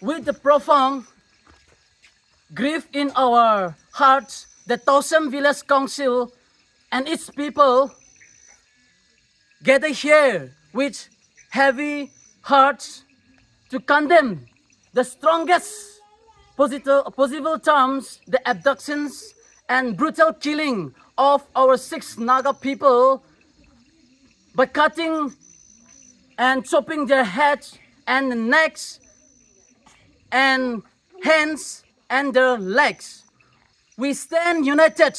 with the profound grief in our hearts, the Tousem Village Council and its people gather here with heavy hearts to condemn the strongest possible terms the abductions and brutal killing of our 6 Naga people by cutting and chopping their heads and necks and hands and their legs. We stand united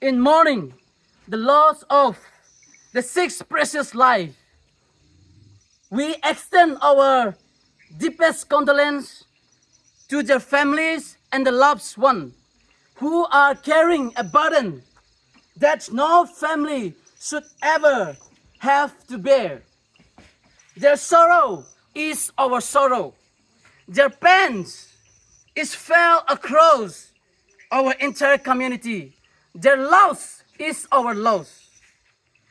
in mourning the loss of the 6 precious lives. We extend our deepest condolence to their families and the loved ones who are carrying a burden that no family should ever have to bear. Their sorrow is our sorrow. Their pain is felt across our entire community. Their loss is our loss.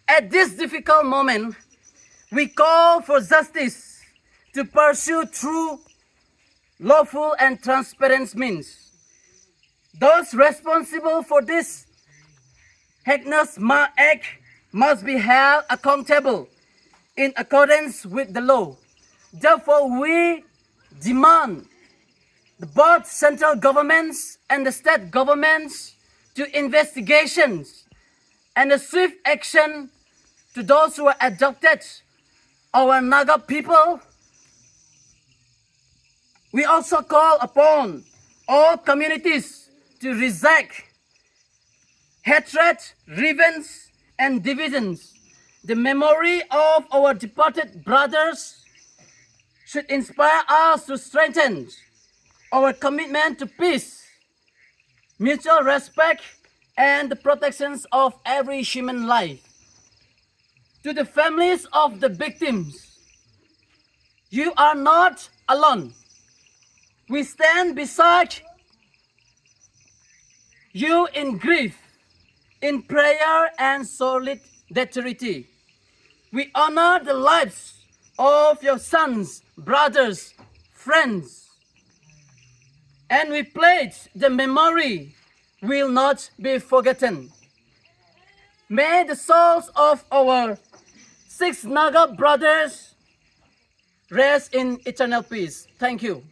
At this difficult moment, we call for justice to pursue true, lawful and transparent means. Those responsible for this heinous act must be held accountable in accordance with the law. Therefore, we demand both central governments and the state governments to investigations and a swift action to those who are abducted, our Naga people. We also call upon all communities to reject hatred, revenge, and divisions. The memory of our departed brothers should inspire us to strengthen our commitment to peace, mutual respect, and the protections of every human life. To the families of the victims, you are not alone. We stand beside you in grief, in prayer and solidarity. We honor the lives of your sons, brothers, friends, and we pledge the memory will not be forgotten. May the souls of our 6 Naga brothers rest in eternal peace. Thank you.